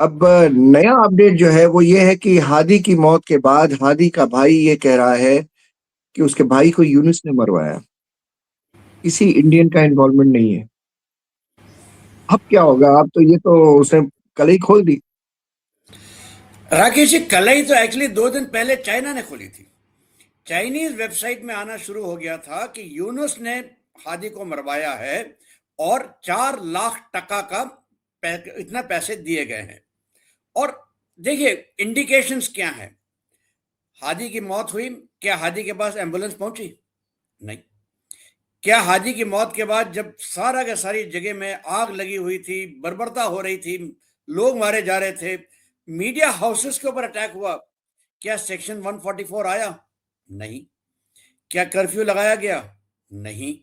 अब नया अपडेट जो है वो ये है कि हादी की मौत के बाद हादी का भाई ये कह रहा है कि उसके भाई को यूनुस ने मरवाया। किसी इंडियन का इन्वॉल्वमेंट नहीं है। अब क्या होगा? अब तो ये तो उसने कल ही खोल दी। राकेश जी, कलई तो एक्चुअली 2 दिन पहले चाइना ने खोली थी। चाइनीज वेबसाइट में आना शुरू हो गया था कि यूनुस ने हादी को मरवाया है और 4 लाख टका का इतना पैसे दिए गए हैं। और देखिए, इंडिकेशंस क्या है। हादी की मौत हुई, क्या हादी के पास एम्बुलेंस पहुंची? नहीं। क्या हादी की मौत के बाद जब सारा का सारी जगह में आग लगी हुई थी, बर्बरता हो रही थी, लोग मारे जा रहे थे, मीडिया हाउसेस के ऊपर अटैक हुआ, क्या सेक्शन 144 आया? नहीं। क्या कर्फ्यू लगाया गया? नहीं।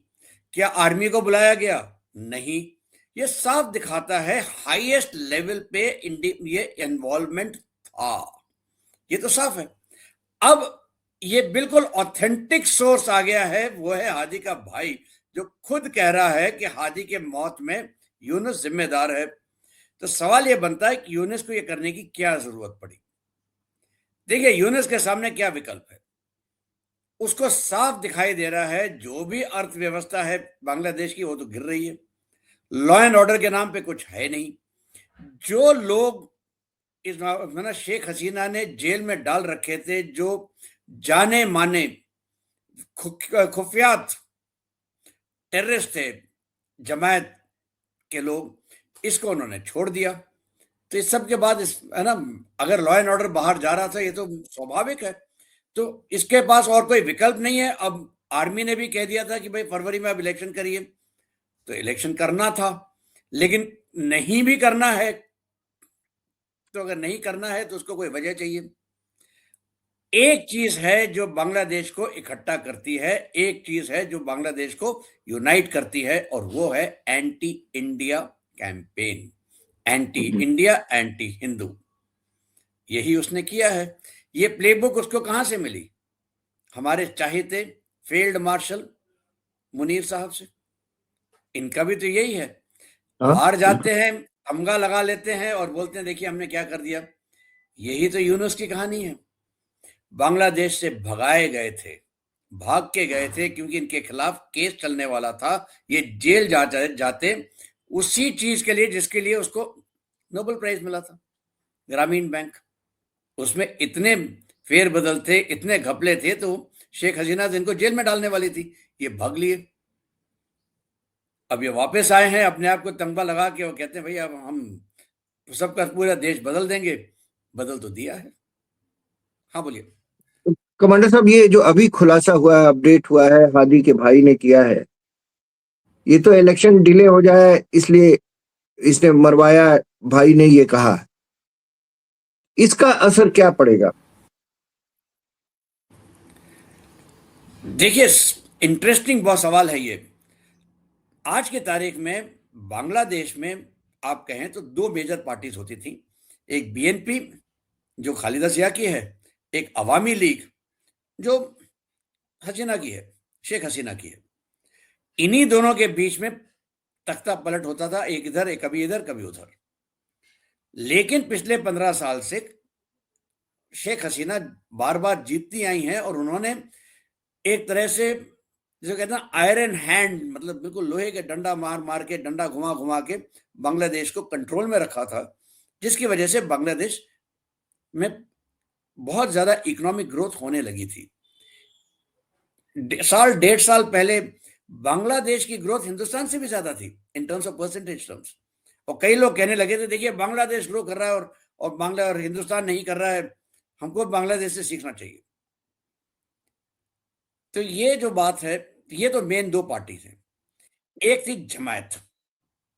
क्या आर्मी को बुलाया गया? नहीं। ये साफ दिखाता है हाईएस्ट लेवल पे ये इन्वॉल्वमेंट था। ये तो साफ है। अब ये बिल्कुल ऑथेंटिक सोर्स आ गया है, वो है हादी का भाई, जो खुद कह रहा है कि हादी के मौत में यूनुस जिम्मेदार है। तो सवाल ये बनता है कि यूनुस को ये करने की क्या जरूरत पड़ी? देखिए, यूनुस के सामने क्या विकल्प है? उसको साफ दिखाई दे रहा है जो भी अर्थव्यवस्था है बांग्लादेश की, वो तो गिर रही है। लॉ एंड ऑर्डर के नाम पे कुछ है नहीं। जो लोग शेख हसीना ने जेल में डाल रखे थे, जो जाने माने खुफियात टेररिस्ट थे, जमायत के लोग, इसको उन्होंने छोड़ दिया। तो इस सब के बाद इस है ना, अगर लॉ एंड ऑर्डर बाहर जा रहा था, ये तो स्वाभाविक है। तो इसके पास और कोई विकल्प नहीं है। अब आर्मी ने भी कह दिया था कि भाई फरवरी में आप इलेक्शन करिए, तो इलेक्शन करना था। लेकिन नहीं भी करना है, तो अगर नहीं करना है तो उसको कोई वजह चाहिए। एक चीज है जो बांग्लादेश को इकट्ठा करती है, एक चीज है जो बांग्लादेश को यूनाइट करती है, और वो है anti India campaign. Anti India, anti Hindu, यही उसने किया है। ये प्लेबुक उसको कहां से मिली? हमारे चाहते फील्ड मार्शल मुनीर साहब से। इनका भी तो यही है। हाँ, बाहर जाते हैं, तमगा लगा लेते हैं और बोलते हैं देखिए हमने क्या कर दिया। यही तो यूनुस की कहानी है। बांग्लादेश से भगाए गए थे, भाग के गए थे, क्योंकि इनके खिलाफ केस चलने वाला था। ये जेल जाते उसी चीज के लिए जिसके लिए उसको नोबेल प्राइज मिला था, ग्रामीण बैंक। उसमें इतने फेरबदल थे, इतने घपले थे, तो शेख हसीना इनको जेल में डालने वाली थी, ये भाग लिए। अब ये वापस आए हैं अपने आप को तंबा लगा के, और कहते हैं भाई अब हम सबका पूरा देश बदल देंगे। बदल तो दिया है। हाँ, बोलिए। तो कमांडर साहब, ये जो अभी खुलासा हुआ है, अपडेट हुआ है, हादी के भाई ने किया है, ये तो इलेक्शन डिले हो जाए इसलिए इसने मरवाया, भाई ने ये कहा। इसका असर क्या पड़ेगा? देखिए, इंटरेस्टिंग बहुत सवाल है ये। आज की तारीख में बांग्लादेश में आप कहें तो 2 मेजर पार्टीज होती थी। एक बीएनपी, जो खालिदा जिया की है, एक अवामी लीग, जो हसीना की है, शेख हसीना की है। इन्हीं दोनों के बीच में तख्ता पलट होता था, एक इधर, एक कभी इधर, कभी उधर। लेकिन पिछले 15 साल से शेख हसीना बार बार जीतती आई हैं, और उन्होंने एक तरह से, जिसे कहते हैं आयरन हैंड, मतलब बिल्कुल लोहे के डंडा मार मार के, डंडा घुमा घुमा के बांग्लादेश को कंट्रोल में रखा था। जिसकी वजह से बांग्लादेश में बहुत ज्यादा इकोनॉमिक ग्रोथ होने लगी थी। साल 1.5 साल पहले बांग्लादेश की ग्रोथ हिंदुस्तान से भी ज्यादा थी, in terms of percentage terms. और कई लोग कहने लगे थे देखिए बांग्लादेश ग्रो कर रहा है और बांग्ला और हिंदुस्तान नहीं कर रहा है, हमको बांग्लादेश से सीखना चाहिए। तो ये जो बात है, ये तो मेन 2 पार्टी थे। एक थी जमायत।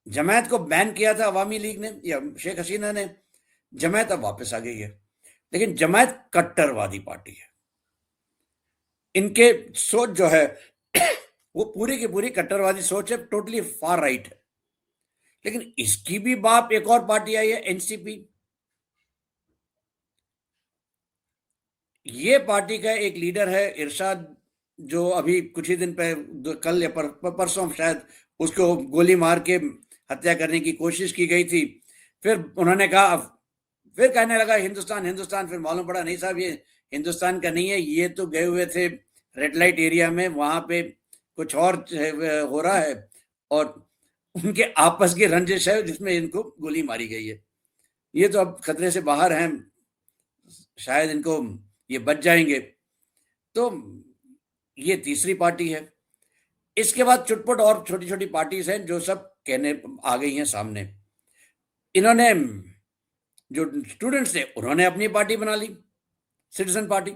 जमायत को बैन किया था अवामी लीग ने या शेख हसीना ने। जमायत अब वापस आ गई है, लेकिन जमायत कट्टरवादी पार्टी है। इनके सोच जो है वो पूरी की पूरी कट्टरवादी सोच है, टोटली फार राइट है। लेकिन इसकी भी बाप एक और पार्टी आई है, एनसीपी। ये पार्टी का एक लीडर है इरशाद, जो अभी कुछ ही दिन पहले, कल या परसों शायद, उसको गोली मार के हत्या करने की कोशिश की गई थी। फिर उन्होंने कहा फिर कहने लगा हिंदुस्तान हिंदुस्तान, फिर मालूम पड़ा नहीं साहब ये हिंदुस्तान का नहीं है, ये तो गए हुए थे रेड लाइट एरिया में, वहां पे कुछ और हो रहा है और उनके आपस की रंजिश है जिसमें इनको गोली मारी गई है। ये तो अब खतरे से बाहर हैं, शायद इनको ये बच जाएंगे। तो ये तीसरी पार्टी है। इसके बाद चुटपुट और छोटी छोटी पार्टीज हैं जो सब कहने आ गई हैं सामने। इन्होंने जो स्टूडेंट्स थे उन्होंने अपनी पार्टी बना ली, सिटीजन पार्टी।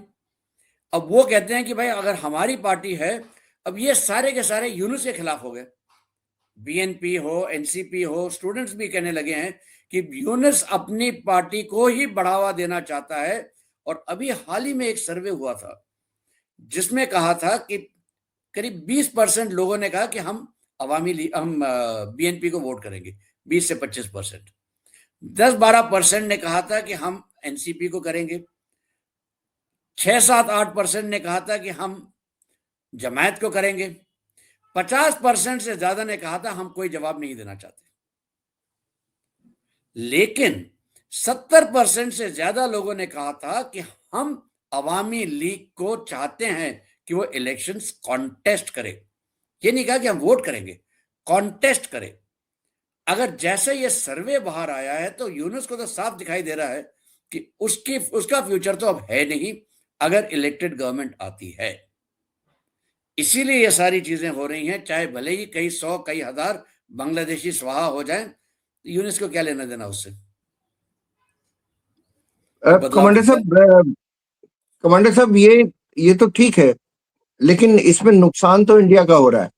अब वो कहते हैं कि भाई अगर हमारी पार्टी है, अब ये सारे के सारे यूनुस के खिलाफ हो गए। बीएनपी हो, एनसीपी हो, स्टूडेंट्स भी कहने लगे हैं कि यूनुस अपनी पार्टी को ही बढ़ावा देना चाहता है। और अभी हाल ही में एक सर्वे हुआ था जिसमें कहा था कि करीब 20% लोगों ने कहा कि हम हम बीएनपी को वोट करेंगे, 20 से 25%। 10-12% ने कहा था कि हम एनसीपी को करेंगे। 6-7-8% ने कहा था कि हम जमायत को करेंगे। 50% से ज्यादा ने कहा था हम कोई जवाब नहीं देना चाहते। लेकिन 70% से ज्यादा लोगों ने कहा था कि हम अवामी लीग को चाहते हैं कि वो इलेक्शंस कॉन्टेस्ट करे। ये नहीं कहा कि हम वोट करेंगे, कॉन्टेस्ट करे। अगर जैसे ये सर्वे बाहर आया है तो यूनुस को तो साफ दिखाई दे रहा है कि उसका फ्यूचर तो अब है नहीं अगर इलेक्टेड गवर्नमेंट आती है। इसीलिए ये सारी चीजें हो रही हैं, चाहे भले ही कई 100 कई हजार बांग्लादेशी स्वाहा हो जाएं, यूनुस को क्या लेना देना उससे। बदलाव कमांडर दिखता है। साहब, कमांडर साहब, ये तो ठीक है, लेकिन इसमें नुकसान तो इंडिया का हो रहा है।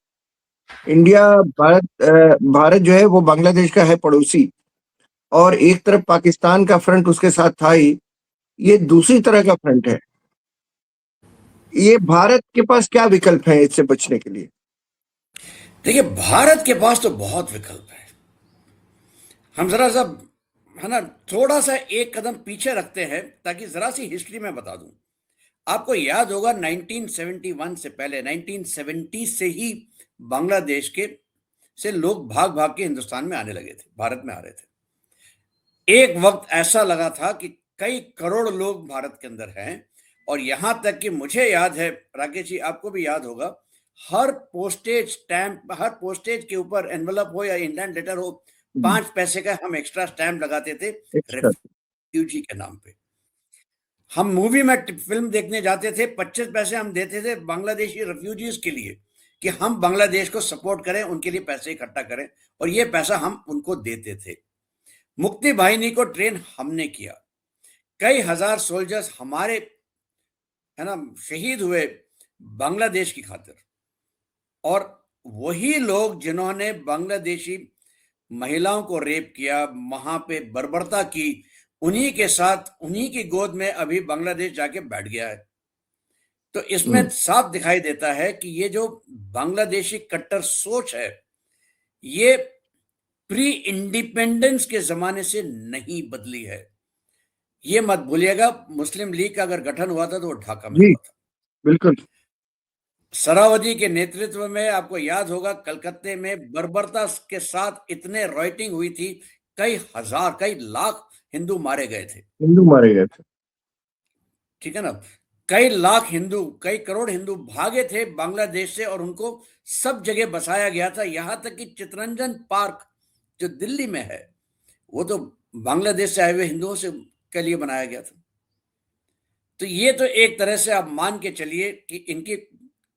इंडिया, भारत जो है वो बांग्लादेश का है पड़ोसी, और एक तरफ पाकिस्तान का फ्रंट उसके साथ था ही, ये दूसरी तरह का फ्रंट है। ये भारत के पास क्या विकल्प है इससे बचने के लिए? देखिए भारत के पास तो बहुत विकल्प है। हम जरा सा है ना थोड़ा सा एक कदम पीछे रखते हैं ताकि जरा सी हिस्ट्री में बता दूं। आपको याद होगा 1971 से पहले 1970 से ही बांग्लादेश के से लोग भाग भाग के हिंदुस्तान में आने लगे थे, भारत में आ रहे थे। एक वक्त ऐसा लगा था कि कई करोड़ लोग भारत के अंदर हैं। और यहां तक कि मुझे याद है, राकेश जी आपको भी याद होगा, हर पोस्टेज स्टैंप, हर पोस्टेज के ऊपर एनवलप हो या इंडियन लेटर हो, 5 पैसे का हम एक्स्ट्रा स्टैंप लगाते थे एक्स्ट्रा। रेफ्यूजी के नाम पे। हम मूवी में फिल्म देखने जाते थे, 25 पैसे हम देते थे बांग्लादेशी रेफ्यूजीज के लिए कि हम बांग्लादेश को सपोर्ट करें, उनके लिए पैसे इकट्ठा करें, और ये पैसा हम उनको देते थे। मुक्ति वाहिनी को ट्रेन हमने किया, कई हजार सोल्जर्स हमारे है ना शहीद हुए बांग्लादेश की खातिर। और वही लोग जिन्होंने बांग्लादेशी महिलाओं को रेप किया, वहां पे बर्बरता की, उन्हीं के साथ उन्हीं की गोद में अभी बांग्लादेश जाके बैठ गया है। तो इसमें साफ दिखाई देता है कि ये जो बांग्लादेशी कट्टर सोच है, ये प्री इंडिपेंडेंस के जमाने से नहीं बदली है। ये मत भूलिएगा, मुस्लिम लीग का अगर गठन हुआ था तो वो ढाका में जी, हुआ था। बिल्कुल। सरावदी के नेतृत्व में, आपको याद होगा, कलकत्ते में बर्बरता के साथ इतने राइटिंग हुई थी, कई हजार कई लाख हिंदू मारे गए थे। हिंदू मारे गए थे। ठीक है ना, कई लाख हिंदू, कई करोड़ हिंदू भागे थे बांग्लादेश से और उनको सब जगह बसाया गया था। यहां तक कि चितरंजन पार्क जो दिल्ली में है वो तो बांग्लादेश से आए हुए हिंदुओं से के लिए बनाया गया था। तो ये तो एक तरह से आप मान के चलिए कि इनकी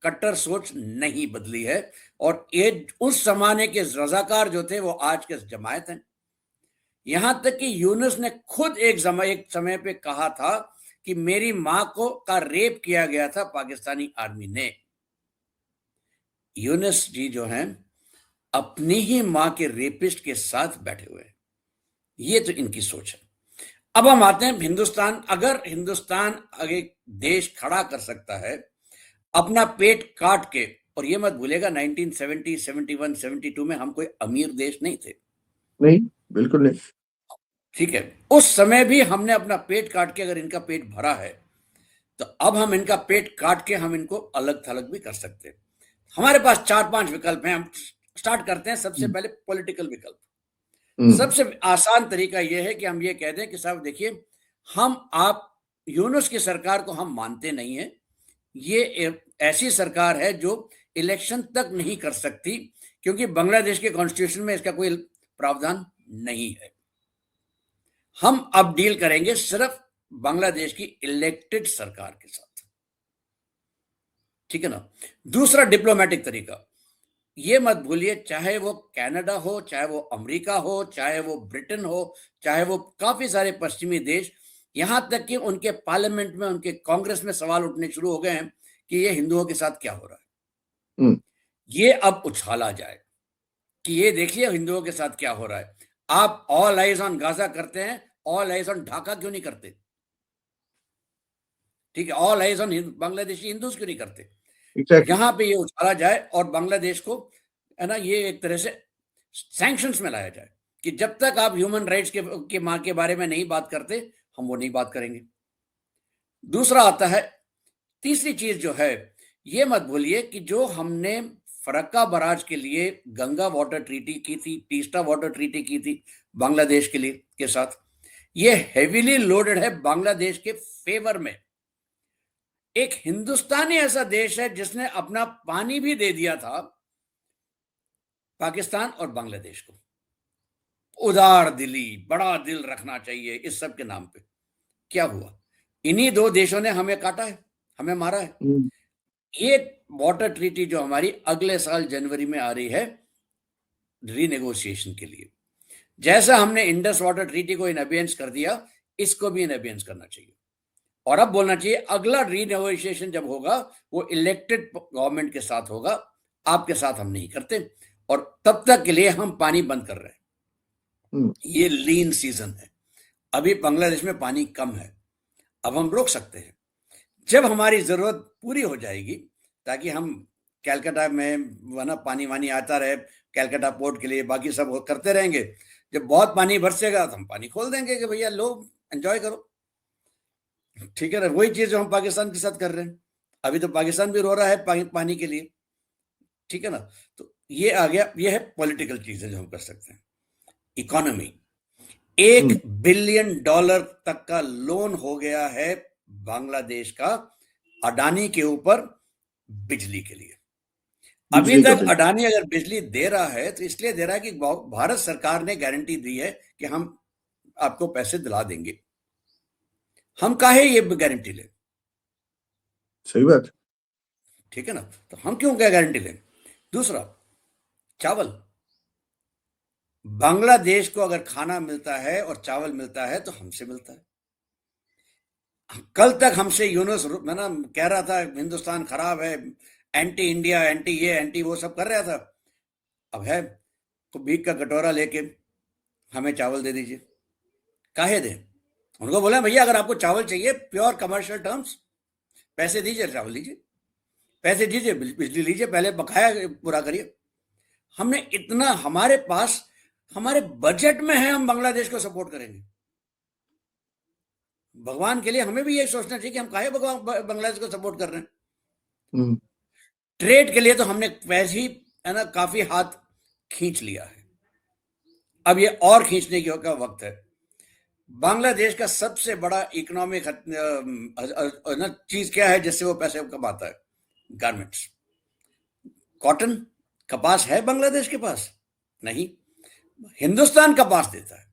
कट्टर सोच नहीं बदली है। और ये उस जमाने के रजाकार जो थे वो आज के जमायत हैं। यहां तक कि यूनुस ने खुद एक समय पे कहा था कि मेरी मां को का रेप किया गया था पाकिस्तानी आर्मी ने। यूनुस जी जो हैं अपनी ही मां के रेपिस्ट के साथ बैठे हुए हैं। ये तो इनकी सोच है। अब हम आते हैं हिंदुस्तान। अगर हिंदुस्तान एक देश खड़ा कर सकता है अपना पेट काट के, और ये मत भूलेगा 1970, 71, 72 में हम कोई अमीर देश नहीं थे। नहीं, बिल्कुल नहीं। ठीक है, उस समय भी हमने अपना पेट काट के अगर इनका पेट भरा है, तो अब हम इनका पेट काट के हम इनको अलग थलग भी कर सकते हैं। हमारे पास 4-5 विकल्प हैं। हम स्टार्ट करते हैं सबसे पहले पॉलिटिकल विकल्प। सबसे आसान तरीका यह है कि हम ये कह दें कि साहब देखिए, आप यूनुस की सरकार को हम मानते नहीं हैं। ये ऐसी सरकार है जो इलेक्शन तक नहीं कर सकती, क्योंकि बांग्लादेश के कॉन्स्टिट्यूशन में इसका कोई प्रावधान नहीं है। हम अब डील करेंगे सिर्फ बांग्लादेश की इलेक्टेड सरकार के साथ, ठीक है ना। दूसरा डिप्लोमेटिक तरीका, ये मत भूलिए, चाहे वो कनाडा हो, चाहे वो अमेरिका हो, चाहे वो ब्रिटेन हो, चाहे वो काफी सारे पश्चिमी देश, यहां तक कि उनके पार्लियामेंट में, उनके कांग्रेस में सवाल उठने शुरू हो गए हैं कि ये हिंदुओं के साथ क्या हो रहा है। ये अब उछाला जाए कि ये देखिए हिंदुओं के साथ क्या हो रहा है। आप ऑल आइज ऑन गाजा करते हैं, ऑल आइज ऑन ढाका क्यों नहीं करते? ठीक है, all eyes on Bangladeshi Hindus क्यों नहीं करते? Exactly. यहां पे ये उछाला जाए और बांग्लादेश को, है ना, ये एक तरह से सैंक्शंस में लाया जाए कि जब तक आप ह्यूमन राइट्स के बारे में नहीं बात करते, हम वो नहीं बात करेंगे। दूसरा आता है, तीसरी चीज जो है, ये मत भूलिए कि जो हमने फरक्का बराज के लिए गंगा वाटर ट्रीटी की थी, तीस्ता वाटर ट्रीटी की थी बांग्लादेश के लिए के साथ, ये हेवीली लोडेड है बांग्लादेश के फेवर में। एक हिंदुस्तान ही ऐसा देश है जिसने अपना पानी भी दे दिया था पाकिस्तान और बांग्लादेश को। उदार दिली, बड़ा दिल रखना चाहिए इस सब के नाम पे। क्या हुआ? इन्हीं दो देशों ने हमें काटा है, हमें मारा है। ये वाटर ट्रीटी जो हमारी अगले साल जनवरी में आ रही है रीनेगोशिएशन के लिए, जैसा हमने इंडस वाटर ट्रीटी को इन अबेंस कर दिया, इसको भी इन अबेंस करना चाहिए। और अब बोलना चाहिए अगला रीनेगोशिएशन जब होगा वो इलेक्टेड गवर्नमेंट के साथ होगा, आपके साथ हम नहीं करते। और तब तक के लिए हम पानी बंद कर रहे हैं। ये लीन सीजन है, अभी बांग्लादेश में पानी कम है, अब हम रोक सकते हैं। जब हमारी जरूरत पूरी हो जाएगी, ताकि हम कैलकाटा में ना पानी वानी आता रहे, कैलकाटा पोर्ट के लिए बाकी सब करते रहेंगे, जब बहुत पानी बरसेगा तो हम पानी खोल देंगे कि भैया लो एंजॉय करो, ठीक है ना। वही चीज जो हम पाकिस्तान के साथ कर रहे हैं, अभी तो पाकिस्तान भी रो रहा है पानी के लिए, ठीक है ना। तो ये आ गया, ये है पॉलिटिकल चीजें जो हम कर सकते हैं। इकोनॉमी, $1 बिलियन तक का लोन हो गया है बांग्लादेश का अडानी के ऊपर बिजली के लिए। अभी तक अडानी अगर बिजली दे रहा है तो इसलिए दे रहा है कि भारत सरकार ने गारंटी दी है कि हम आपको पैसे दिला देंगे। हम काहे ये गारंटी लें? सही बात, ठीक है ना। तो हम क्यों क्या गारंटी लें? दूसरा, चावल, बांग्लादेश को अगर खाना मिलता है और चावल मिलता है तो हमसे मिलता है। कल तक हमसे यूनुस ना कह रहा था हिंदुस्तान खराब है, एंटी इंडिया, एंटी ये, एंटी वो सब कर रहा था। अब है तो भीख का कटोरा लेके हमें चावल दे दीजिए। काहे दें? उनको बोला भैया अगर आपको चावल चाहिए प्योर कमर्शियल टर्म्स, पैसे दीजिए, चावल लीजिए, पैसे दीजिए, बिजली लीजिए, पहले बकाया पूरा करिए। हमने इतना, हमारे पास, हमारे बजट में है, हम बांग्लादेश को सपोर्ट करेंगे। भगवान के लिए हमें भी यही सोचना चाहिए कि हम काहे बांग्लादेश को सपोर्ट कर रहे हैं। ट्रेड के लिए तो हमने वैसे ही, है ना, काफी हाथ खींच लिया है, अब ये और खींचने का वक्त है। बांग्लादेश का सबसे बड़ा इकोनॉमिक चीज क्या है जिससे वो पैसे कमाता है? गारमेंट्स, कॉटन, कपास है बांग्लादेश के पास? नहीं, हिंदुस्तान कपास देता है।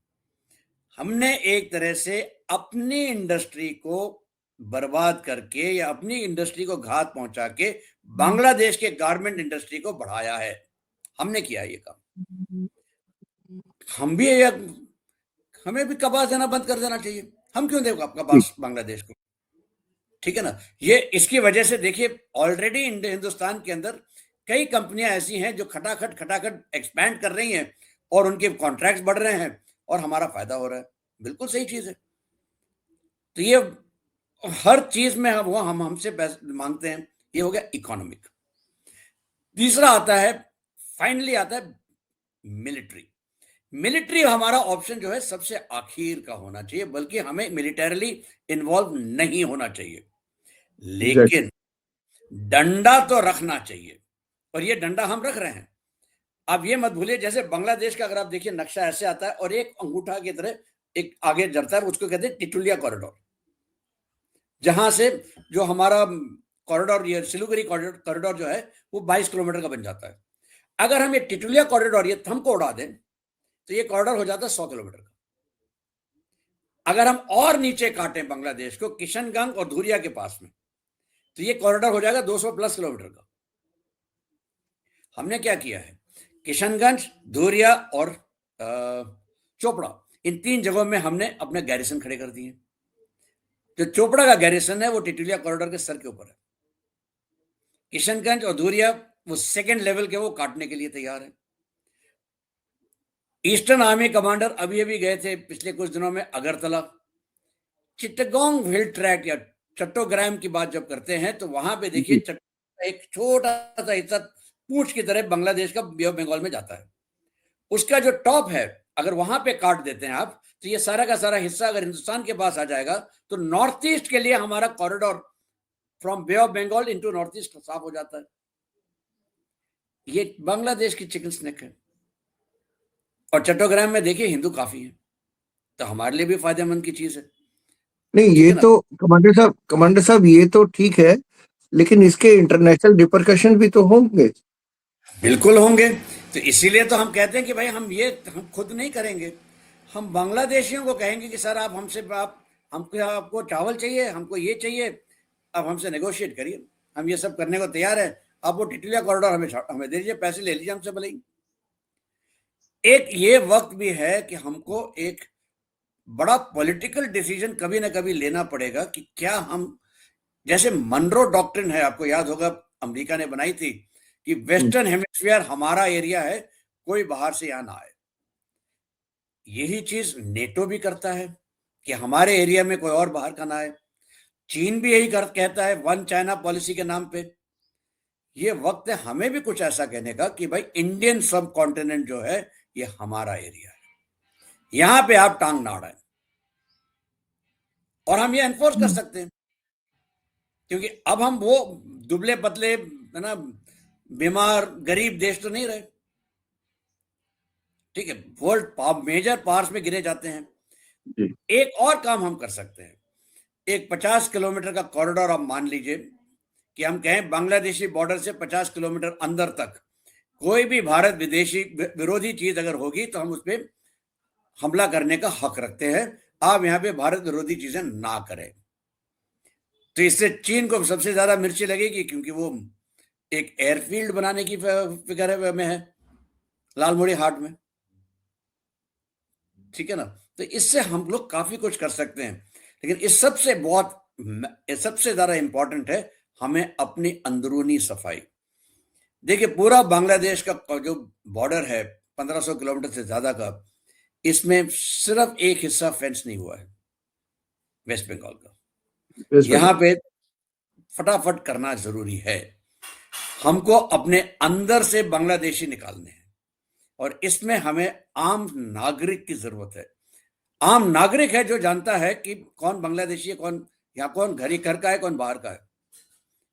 हमने एक तरह से अपनी इंडस्ट्री को बर्बाद करके या अपनी इंडस्ट्री को घात पहुंचा के बांग्लादेश के गारमेंट इंडस्ट्री को बढ़ाया है। हमने किया ये काम। हम भी हमें भी कपास देना बंद कर देना चाहिए। हम क्यों देगा कपास बांग्लादेश को? ठीक है ना। ये इसकी वजह से देखिए ऑलरेडी हिंदुस्तान के अंदर कई कंपनियां ऐसी हैं जो खटाखट एक्सपैंड कर रही हैं और उनके कॉन्ट्रैक्ट्स बढ़ रहे हैं और हमारा फायदा हो रहा है। बिल्कुल सही चीज है। तो ये हर चीज में वो हम हमसे पैसे मांगते हैं। ये हो गया इकोनॉमिक। तीसरा आता है, फाइनली आता है मिलिट्री। मिलिट्री हमारा ऑप्शन जो है सबसे आखिर का होना चाहिए, बल्कि हमें मिलिटरीली इन्वॉल्व नहीं होना चाहिए, लेकिन डंडा तो रखना चाहिए। और ये डंडा हम रख रहे हैं। आप ये मत भूलिए, जैसे बांग्लादेश का अगर आप देखिए नक्शा ऐसे आता है और एक अंगूठा की तरह एक आगे जड़ता है, उसको कहते हैं टिटुलिया कॉरिडोर, जहां से जो हमारा कॉरिडोर, ये सिलीगुड़ी कॉरिडोर जो है वो 22 किलोमीटर का बन जाता है। अगर हम ये टिटुलिया कॉरिडोर, ये थंब को उड़ा दें तो ये कॉरिडोर हो जाता है 100 किलोमीटर का। अगर हम और नीचे काटें बांग्लादेश को, किशनगंज और धुरिया के पास में, तो ये कॉरिडोर हो जाएगा 200 प्लस किलोमीटर का। हमने क्या किया है, किशनगंज, धुरिया और चोपड़ा, इन 3 जगहों में हमने अपने गैरिसन खड़े कर दिए। जो चोपड़ा का गैरिसन है वो टिटुलिया कॉरिडोर के सर के ऊपर है। किशनगंज और धुरिया वो सेकंड लेवल के, वो काटने के लिए तैयार है। ईस्टर्न आर्मी कमांडर अभी अभी गए थे पिछले कुछ दिनों में अगरतला। चिट्टगोंग हिल ट्रैक या चट्टोग्राम की बात जब करते हैं तो वहां पे देखिए एक छोटा सा हिस्सा पूंछ की तरह बांग्लादेश का बे ऑफ बंगाल में जाता है। उसका जो टॉप है, अगर वहां पे काट देते हैं आप, तो ये सारा का सारा हिस्सा अगर हिंदुस्तान के पास आ जाएगा तो नॉर्थ ईस्ट के लिए हमारा corridor from bay of Bengal into north east साफ हो जाता है। ये बांग्लादेश की चिकन स्नैक है। और चट्टोग्राम में देखिए हिंदू काफी है, तो हमारे लिए भी फायदेमंद की चीज है। नहीं, ये तो कमांडर साहब ये तो ठीक है, लेकिन इसके इंटरनेशनल रिपरकशन भी तो होंगे। बिल्कुल होंगे। तो इसीलिए तो हम कहते हैं कि भाई हम खुद नहीं करेंगे, हम बांग्लादेशियों को कहेंगे कि सर आप हमसे, आपको चावल चाहिए, हमको ये चाहिए, आप हमसे नेगोशिएट करिए, हम ये सब करने को तैयार है। आप वो टिटुलिया कॉरिडोर हमें दे दीजिए, पैसे ले लीजिए हमसे भले ही। एक ये वक्त भी है कि हमको एक बड़ा पॉलिटिकल डिसीजन कभी ना कभी लेना पड़ेगा कि क्या हम, जैसे मनरो डॉक्ट्रिन है, आपको याद होगा अमेरिका ने बनाई थी कि वेस्टर्न हेमिस्फीयर हमारा एरिया है, कोई बाहर से यहां ना आए। यही चीज नेटो भी करता है कि हमारे एरिया में कोई और बाहर का ना आए। चीन भी यही कहता है, वन चाइना पॉलिसी के नाम पे। ये वक्त है हमें भी कुछ ऐसा कहने का कि भाई इंडियन सब कॉन्टिनेंट जो है ये हमारा एरिया है, यहां पे आप टांग ना अड़ाएं। और हम ये एनफोर्स कर सकते हैं, क्योंकि अब हम वो दुबले पतले, है ना, बीमार गरीब देश तो नहीं रहे। ठीक है, वर्ल्ड मेजर पावर्स में गिने जाते हैं। जी। एक और काम हम कर सकते हैं, एक 50 किलोमीटर का कॉरिडोर आप मान लीजिए कि हम कहें बांग्लादेशी बॉर्डर से 50 किलोमीटर अंदर तक कोई भी भारत विदेशी विरोधी चीज अगर होगी तो हम उस पर हमला करने का हक रखते हैं। आप यहां पे भारत विरोधी चीजें ना करें। तो इससे चीन को सबसे ज्यादा मिर्ची लगेगी, क्योंकि वो एक एयरफील्ड बनाने की फिक्र में है लालमोड़ी हाट में। ठीक है ना, तो इससे हम लोग काफी कुछ कर सकते हैं। लेकिन इस सबसे ज्यादा इंपॉर्टेंट है हमें अपनी अंदरूनी सफाई। देखिए पूरा बांग्लादेश का जो बॉर्डर है 1500 किलोमीटर से ज्यादा का, इसमें सिर्फ एक हिस्सा फेंस नहीं हुआ है, वेस्ट बंगाल का। यहां पे फटाफट करना जरूरी है। हमको अपने अंदर से बांग्लादेशी निकालने हैं, और इसमें हमें आम नागरिक की जरूरत है। आम नागरिक है जो जानता है कि कौन बांग्लादेशी है, कौन कौन घर का है, कौन बाहर का है।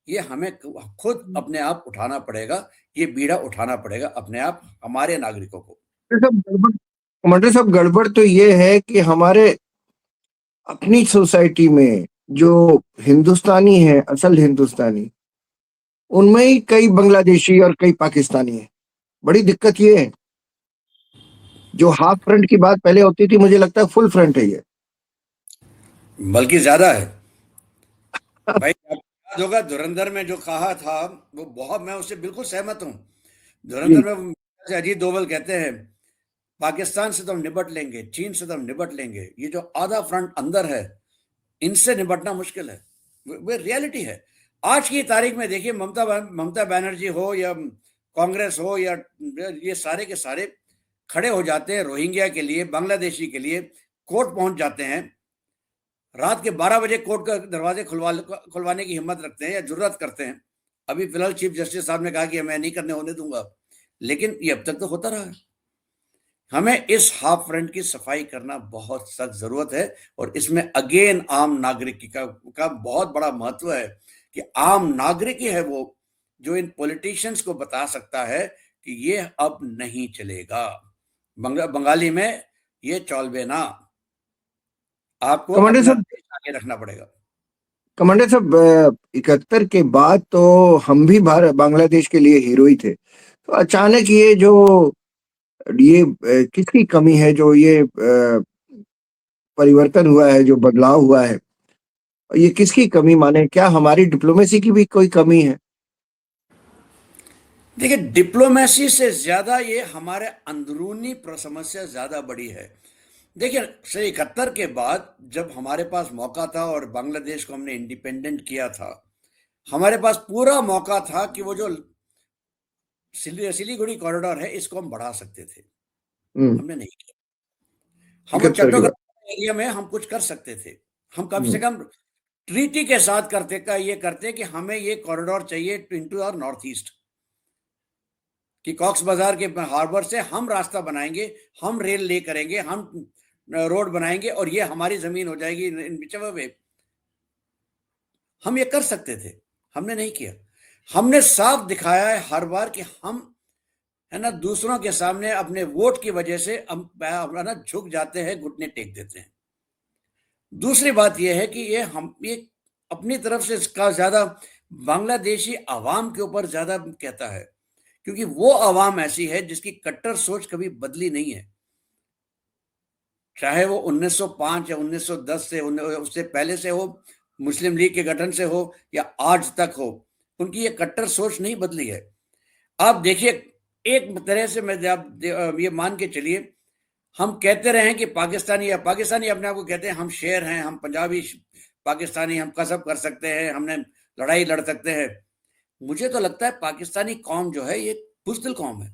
ये हमें खुद अपने आप उठाना पड़ेगा, ये बीड़ा उठाना पड़ेगा अपने आप, हमारे नागरिकों को। कमांडर साहब, गड़बड़ तो ये है कि हमारे अपनी सोसाइटी में जो हिंदुस्तानी है, असल हिंदुस्तानी, उनमें ही कई बांग्लादेशी और कई पाकिस्तानी है। बड़ी दिक्कत ये है, जो हाफ फ्रंट की बात पहले होती थी, मुझे लगता है फुल फ्रंट है ये, बल्कि ज्यादा है। भाई आपको याद होगा धुरंधर में जो कहा था, वो बहुत, मैं उससे बिल्कुल सहमत हूं। धुरंधर में अजीत डोभाल कहते हैं पाकिस्तान से तो हम निपट लेंगे, चीन से तो हम निपट लेंगे, ये जो आधा फ्रंट अंदर है इनसे निपटना मुश्किल है। वो रियलिटी है। आज की तारीख में देखिए, ममता बनर्जी हो या कांग्रेस हो या ये सारे के सारे खड़े हो जाते हैं रोहिंग्या के लिए, बांग्लादेशी के लिए, कोर्ट पहुंच जाते हैं, रात के 12 बजे कोर्ट का दरवाजे खुलवाने की हिम्मत रखते हैं या जुर्रत करते हैं। अभी फिलहाल चीफ जस्टिस साहब ने कहा कि मैं नहीं करने होने दूंगा, लेकिन ये अब तक तो होता रहा है। हमें इस हाफ फ्रंट की सफाई करना बहुत सख्त जरूरत है, और इसमें अगेन आम नागरिक का बहुत बड़ा महत्व है कि आम नागरिक ही है वो जो इन पॉलिटिशियंस को बता सकता है कि ये अब नहीं चलेगा। बंगाली में ये चलबे ना, आपको कमांडर अपना साहब, देश आगे रखना पड़ेगा। 71 के बाद तो हम भी भारत बांग्लादेश के लिए हीरो ही थे, तो अचानक ये किसकी कमी है जो ये परिवर्तन हुआ है, जो बदलाव हुआ है, ये किसकी कमी माने? क्या हमारी डिप्लोमेसी की भी कोई कमी है? देखिए, डिप्लोमेसी से ज्यादा ये हमारे अंदरूनी समस्या ज्यादा बड़ी है। देखिए, से 71 के बाद जब हमारे पास मौका था और बांग्लादेश को हमने इंडिपेंडेंट किया था, हमारे पास पूरा मौका था कि वो जो सिलीगुड़ी कॉरिडोर है इसको हम बढ़ा सकते थे, हम्म। हमने नहीं किया। हम वो 71 के बाद। चट्टोग्राम एरिया में हम कुछ कर सकते थे, हम कम से कम ट्रीटी के साथ ये करते कि हमें ये कॉरिडोर चाहिए इनटू और नॉर्थ ईस्ट, कि कॉक्स बाजार के हार्बर से हम रास्ता बनाएंगे, हम रेल ले करेंगे, हम रोड बनाएंगे और ये हमारी जमीन हो जाएगी इन whichever way। हम ये कर सकते थे, हमने नहीं किया। हमने साफ दिखाया है हर बार कि हम, है ना, दूसरों के सामने अपने वोट की वजह से हम है ना झुक जाते हैं, घुटने टेक देते हैं। दूसरी बात यह है कि ये अपनी तरफ से इसका ज्यादा बांग्लादेशी अवाम के ऊपर ज्यादा कहता है, क्योंकि वो अवाम ऐसी है जिसकी कट्टर सोच कभी बदली नहीं है, चाहे वो 1905 या 1910 से उससे पहले से हो, मुस्लिम लीग के गठन से हो या आज तक हो, उनकी ये कट्टर सोच नहीं बदली है। आप देखिए, एक तरह से मैं आप ये मान के चलिए, हम कहते रहे कि पाकिस्तानी या पाकिस्तानी अपने आप को कहते हैं हम शेर हैं, हम पंजाबी पाकिस्तानी, हम कसब कर सकते हैं, हमने लड़ाई लड़ सकते हैं। मुझे तो लगता है पाकिस्तानी कौम जो है ये बुज़दिल कौम है।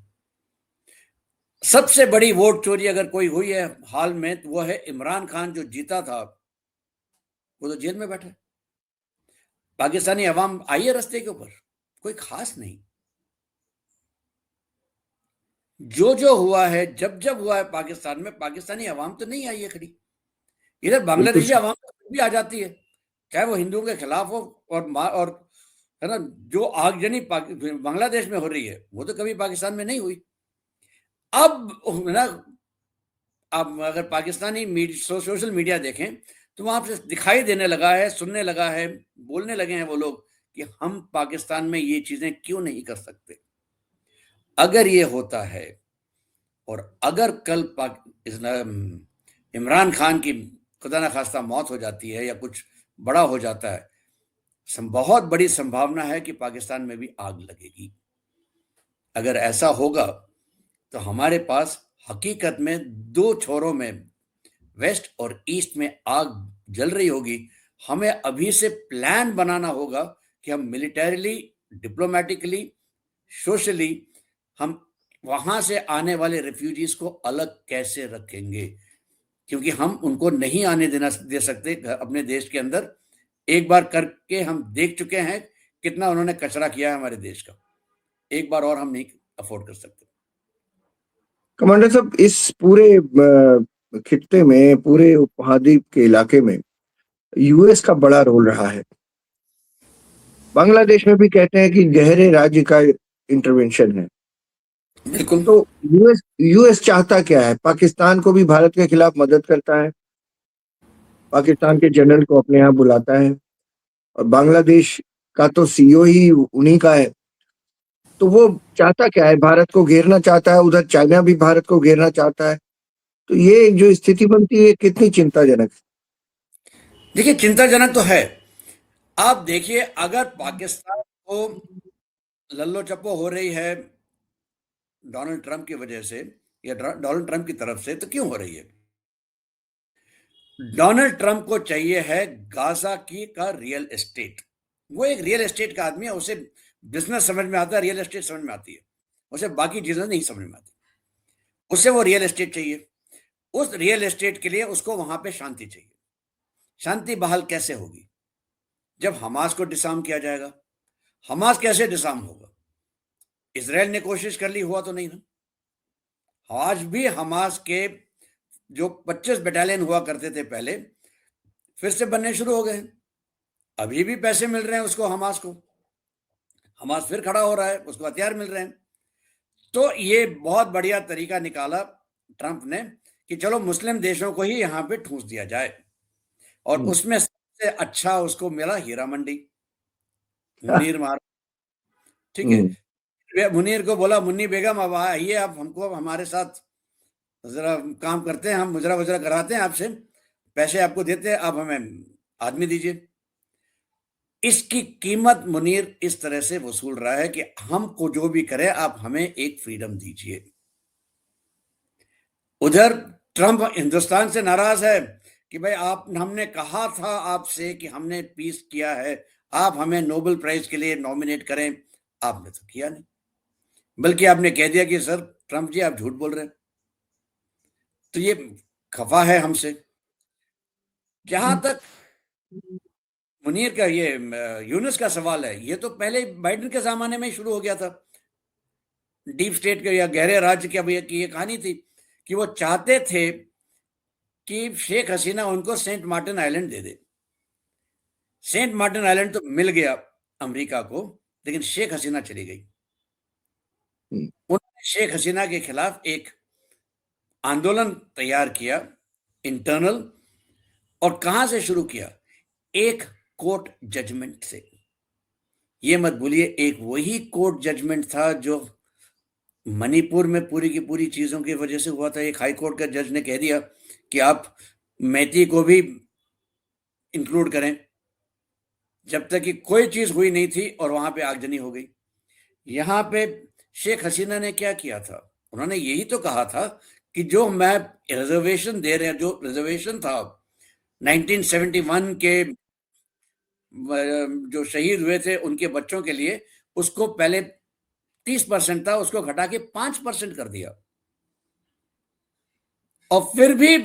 सबसे बड़ी वोट चोरी अगर कोई हुई है हाल में तो वो है इमरान खान जो जीता था, वो तो जेल में बैठा है। पाकिस्तानी अवाम आई है रास्ते के ऊपर, कोई खास नहीं। जो हुआ है, जब हुआ है पाकिस्तान में, पाकिस्तानी अवाम तो नहीं आई है खड़ी। इधर बिल्कुल बांग्लादेशी सही। अवाम भी आ जाती है, चाहे वो हिंदुओं के खिलाफ हो और है ना, जो आगजनी बांग्लादेश में हो रही है वो तो कभी पाकिस्तान में नहीं हुई। अब है ना, अब अगर पाकिस्तानी सोशल मीडिया देखें तो वहां से दिखाई देने लगा है, सुनने लगा है, बोलने लगे हैं वो लोग कि हम पाकिस्तान में ये चीजें क्यों नहीं कर सकते। अगर ये होता है और अगर कल इमरान खान की खुदा ना खास्ता मौत हो जाती है या कुछ बड़ा हो जाता है, बहुत बड़ी संभावना है कि पाकिस्तान में भी आग लगेगी। अगर ऐसा होगा तो हमारे पास हकीकत में दो छोरों में, वेस्ट और ईस्ट में आग जल रही होगी। हमें अभी से प्लान बनाना होगा कि हम मिलिटरीली, डिप्लोमेटिकली, सोशली हम वहां से आने वाले रेफ्यूजीज को अलग कैसे रखेंगे, क्योंकि हम उनको नहीं आने दे सकते अपने देश के अंदर। एक बार करके हम देख चुके हैं कितना उन्होंने कचरा किया है हमारे देश का, एक बार और हम नहीं अफोर्ड कर सकते। कमांडर साहब, इस पूरे खित्ते में, पूरे उपमहाद्वीप के इलाके में यूएस का बड़ा रोल रहा है। बांग्लादेश में भी कहते हैं कि गहरे राज्य का इंटरवेंशन है। बिल्कुल। तो यूएस यूएस चाहता क्या है? पाकिस्तान को भी भारत के खिलाफ मदद करता है, पाकिस्तान के जनरल को अपने यहाँ बुलाता है, और बांग्लादेश का तो सीईओ ही उन्हीं का है। तो वो चाहता क्या है? भारत को घेरना चाहता है, उधर चाइना भी भारत को घेरना चाहता है। तो ये जो स्थिति बनती है कितनी चिंताजनक है। देखिए, चिंताजनक तो है। आप देखिए, अगर पाकिस्तान को लल्लो चप्पो हो रही है डोनाल्ड ट्रंप की वजह से या डोनाल्ड ट्रंप की तरफ से, तो क्यों हो रही है? डोनाल्ड ट्रंप को चाहिए है गाजा की का रियल एस्टेट। वो एक रियल एस्टेट का आदमी है, उसे बिजनेस समझ में आता है, रियल एस्टेट समझ में आती है, उसे बाकी चीजें नहीं समझ में आती। उसे वो रियल एस्टेट चाहिए। उस रियल एस्टेट के लिए उसको वहां पे शांति चाहिए। शांति बहाल कैसे होगी? जब हमास को डिसआर्म किया जाएगा। हमास कैसे डिसआर्म होगा? इसराइल ने कोशिश कर ली, हुआ तो नहीं ना। आज भी हमास के जो 25 बटालियन हुआ करते थे पहले, फिर से बनने शुरू हो गए। अभी भी पैसे मिल रहे हैं उसको, हमास को। हमास फिर खड़ा हो रहा है, उसको हथियार मिल रहे हैं। तो ये बहुत बढ़िया तरीका निकाला ट्रंप ने कि चलो मुस्लिम देशों को ही यहाँ पे ठूंस दिया जाए, और हम्म, उसमें सबसे अच्छा उसको मिला हीरा मंडी, मुनीर मार। ठीक है, हम्म, वे मुनीर को बोला, मुन्नी बेगम अब आइए, आप हमको हमारे साथ जरा काम करते हैं, हम मुजरा वजरा कराते हैं आपसे, पैसे आपको देते हैं, आप हमें आदमी दीजिए। इसकी कीमत मुनीर इस तरह से वसूल रहा है कि हमको जो भी करे आप हमें एक फ्रीडम दीजिए। उधर ट्रंप हिंदुस्तान से नाराज है कि भाई आप, हमने कहा था आपसे कि हमने पीस किया है, आप हमें नोबेल प्राइज के लिए नॉमिनेट करें, आपने तो किया नहीं, बल्कि आपने कह दिया कि सर ट्रंप जी आप झूठ बोल रहे हैं। तो ये खफा है हमसे। जहां तक मुनीर का ये यूनुस का सवाल है, ये तो पहले बाइडेन के जमाने में ही शुरू हो गया था। डीप स्टेट के या गहरे राज्य की ये कहानी थी कि वो चाहते थे कि शेख हसीना उनको सेंट मार्टिन आइलैंड दे दे। सेंट मार्टिन आइलैंड तो मिल गया अमेरिका को, लेकिन शेख हसीना चली गई। हम्म, उन्होंने शेख हसीना के खिलाफ एक आंदोलन तैयार किया, इंटरनल। और कहां से शुरू किया? एक कोर्ट जजमेंट से। ये मत भूलिए, एक वही कोर्ट जजमेंट था जो मणिपुर में पूरी की पूरी चीजों की वजह से हुआ था। एक हाई कोर्ट का जज ने कह दिया कि आप मैती को भी इंक्लूड करें, जब तक कि कोई चीज हुई नहीं थी, और वहां पे आगजनी हो गई। यहाँ पे शेख हसीना ने क्या किया था? उन्होंने यही तो कहा था कि जो मैं रिजर्वेशन दे रहे हैं, जो रिजर्वेशन था 1971 के जो शहीद हुए थे उनके बच्चों के लिए, उसको पहले 30% था, उसको घटा के 5% कर दिया। और फिर भी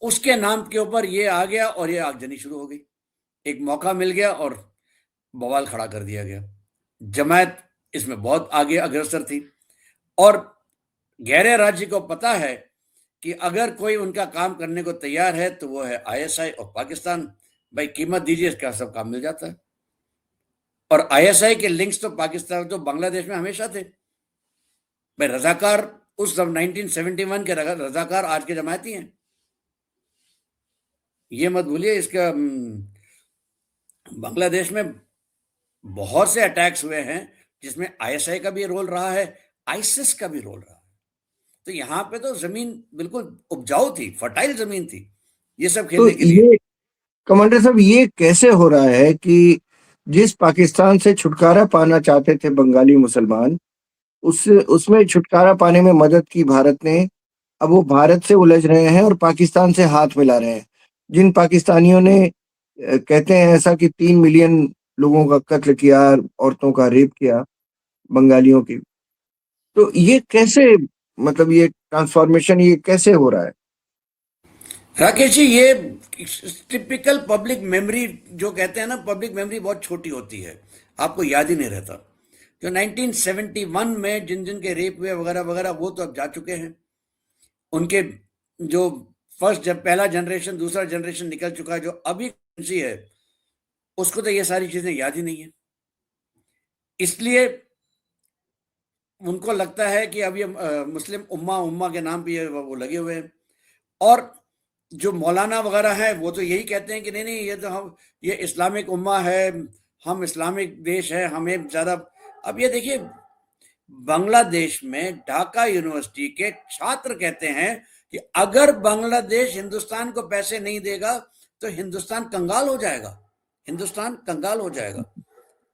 उसके नाम के ऊपर ये आ गया और ये आगजनी शुरू हो गई। एक मौका मिल गया और बवाल खड़ा कर दिया गया। जमायत इसमें बहुत आगे अग्रसर थी, और गहरे राज्य को पता है कि अगर कोई उनका काम करने को तैयार है तो वो है आईएसआई और पाकिस्तान। भाई कीमत दीजिए, इसका सब काम मिल जाता है। और आईएसआई के लिंक्स तो पाकिस्तान तो बांग्लादेश में हमेशा थे। भाई रजाकार, उस सब 1971 के रजाकार आज के जमायती हैं। ये मत भूलिए, इसका बांग्लादेश में बहुत से अटैक्स हुए हैं जिसमें आईएसआई का भी रोल रहा है, आईसिस का भी रोल रहा है। तो यहाँ पे तो जमीन बिल्कुल उपजाऊ थी, फर्टाइल जमीन थी ये सब तो खेलने के लिए। ये कमांडर साहब, ये कैसे हो रहा है कि जिस पाकिस्तान से छुटकारा पाना चाहते थे बंगाली मुसलमान, उस उसमें छुटकारा पाने में मदद की भारत ने। अब वो भारत से उलझ रहे हैं और पाकिस्तान से हाथ मिला रहे हैं। जिन पाकिस्तानियों ने कहते हैं ऐसा कि 3 मिलियन लोगों का कत्ल किया, औरतों का रेप किया, बंगालियों की। तो ये कैसे, मतलब ये ट्रांसफॉर्मेशन ये कैसे हो रहा है? राकेश जी, ये टिपिकल पब्लिक मेमोरी जो कहते हैं ना, पब्लिक मेमोरी बहुत छोटी होती है, आपको याद ही नहीं रहता। जो 1971 में जिन जिन के रेप हुए वगैरह वगैरह, वो तो अब जा चुके हैं। उनके जो फर्स्ट, जब पहला जनरेशन दूसरा जनरेशन निकल चुका है, जो अभी सी है उसको तो ये सारी चीजें याद ही नहीं है। इसलिए उनको लगता है कि अब ये मुस्लिम उम्मा उम्मा के नाम पे ये वो लगे हुए हैं। और जो मौलाना वगैरह हैं वो तो यही कहते हैं कि नहीं नहीं, ये तो हम, ये इस्लामिक उम्मा है, हम इस्लामिक देश है, हमें ज्यादा। अब ये देखिए, बांग्लादेश में ढाका यूनिवर्सिटी के छात्र कहते हैं कि अगर बांग्लादेश हिंदुस्तान को पैसे नहीं देगा तो हिंदुस्तान कंगाल हो जाएगा, हिंदुस्तान कंगाल हो जाएगा।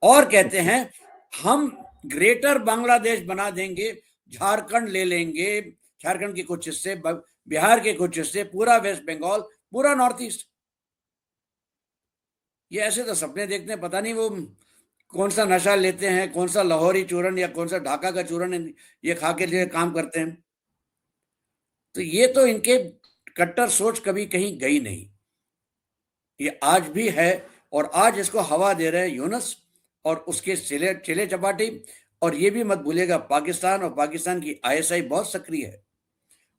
और कहते हैं हम ग्रेटर बांग्लादेश बना देंगे, झारखंड ले लेंगे, झारखंड के कुछ हिस्से, बिहार के कुछ हिस्से, पूरा वेस्ट बंगाल, पूरा नॉर्थ ईस्ट। ये ऐसे तो सपने देखते हैं, पता नहीं वो कौन सा नशा लेते हैं, कौन सा लाहौरी चूरन या कौन सा ढाका का चूरन ये खा के लिए काम करते हैं। तो ये तो इनके कट्टर सोच कभी कहीं गई नहीं, ये आज भी है। और आज इसको हवा दे रहे हैं यूनुस और उसके चेले चेले चपाटी। और ये भी मत भूलिएगा, पाकिस्तान और पाकिस्तान की आईएसआई बहुत सक्रिय है।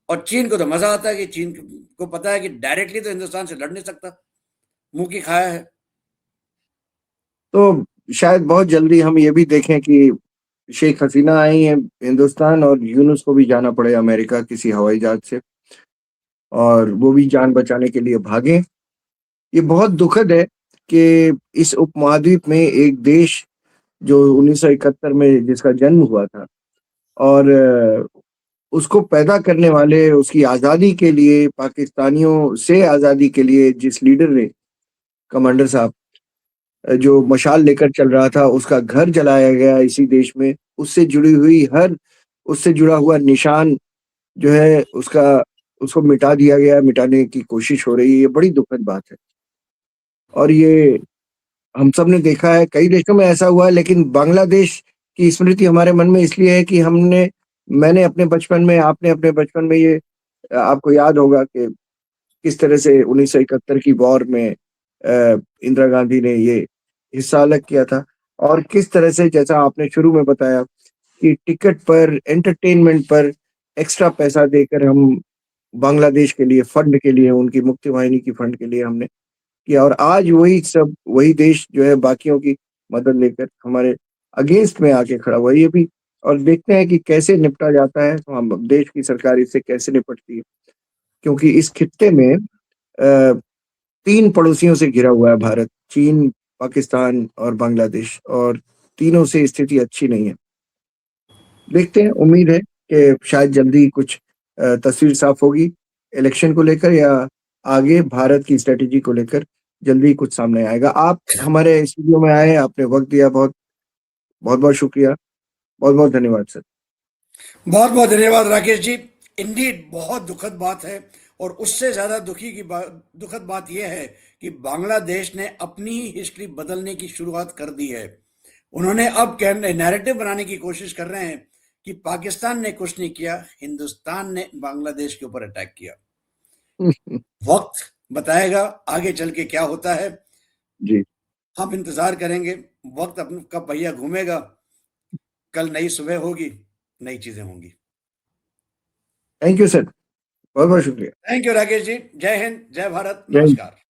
और चीन को तो मजा आता है कि चीन को पता है कि डायरेक्टली तो हिंदुस्तान से लड़ नहीं सकता, मुंह की खाया है। तो शायद बहुत जल्दी हम ये भी देखें कि शेख हसीना आई हैं हिंदुस्तान और यूनुस को भी जाना पड़े अमेरिका किसी हवाई जहाज से, और वो भी जान बचाने के लिए भागे। ये बहुत दुखद है कि इस उपमहाद्वीप में एक देश जो 1971 में जिसका जन्म हुआ था, और उसको पैदा करने वाले, उसकी आज़ादी के लिए, पाकिस्तानियों से आज़ादी के लिए जिस लीडर ने, कमांडर साहब, जो मशाल लेकर चल रहा था, उसका घर जलाया गया इसी देश में। उससे जुड़ी हुई उससे जुड़ा हुआ निशान जो है उसको मिटा दिया गया, मिटाने की कोशिश हो रही है। ये बड़ी दुखद बात है और ये हम सब ने देखा है, कई देशों में ऐसा हुआ है, लेकिन बांग्लादेश की स्मृति हमारे मन में इसलिए है कि मैंने अपने बचपन में, आपने अपने बचपन में, ये आपको याद होगा कि किस तरह से 1971 की वॉर में इंदिरा गांधी ने ये हिस्सा अलग किया था, और किस तरह से, जैसा आपने शुरू में बताया, कि टिकट पर, एंटरटेनमेंट पर एक्स्ट्रा पैसा देकर हम बांग्लादेश के लिए, फंड के लिए, उनकी मुक्ति वाहिनी की फंड के लिए हमने किया, और आज वही देश जो है बाकियों की मदद लेकर हमारे अगेंस्ट में आके खड़ा हुआ है। ये भी, और देखते हैं कि कैसे निपटा जाता है, तो हम देश की सरकार इससे कैसे निपटती है, क्योंकि इस खित्ते में 3 पड़ोसियों से घिरा हुआ है भारत, चीन, पाकिस्तान और बांग्लादेश, और तीनों से स्थिति अच्छी नहीं है। देखते हैं, उम्मीद है कि शायद जल्दी कुछ तस्वीर साफ होगी इलेक्शन को लेकर, या आगे भारत की स्ट्रैटेजी को लेकर जल्दी कुछ सामने आएगा। आप हमारे स्टूडियो में आए, आपने वक्त दिया, बहुत बहुत शुक्रिया, बहुत बहुत धन्यवाद सर। बहुत बहुत धन्यवाद राकेश जी। इंडीड बहुत दुखद बात है, और उससे ज्यादा दुखद बात यह है कि बांग्लादेश ने अपनी ही हिस्ट्री बदलने की शुरुआत कर दी है। उन्होंने अब नैरेटिव बनाने की कोशिश कर रहे हैं कि पाकिस्तान ने कुछ नहीं किया, हिंदुस्तान ने बांग्लादेश के ऊपर अटैक किया। वक्त बताएगा आगे चल के क्या होता है। जी, हम इंतजार करेंगे, वक्त का पहिया घूमेगा, कल नई सुबह होगी, नई चीजें होंगी। थैंक यू सर, बहुत बहुत शुक्रिया। Thank you Rakesh ji. जय हिंद, जय भारत, जय हिंद। नमस्कार।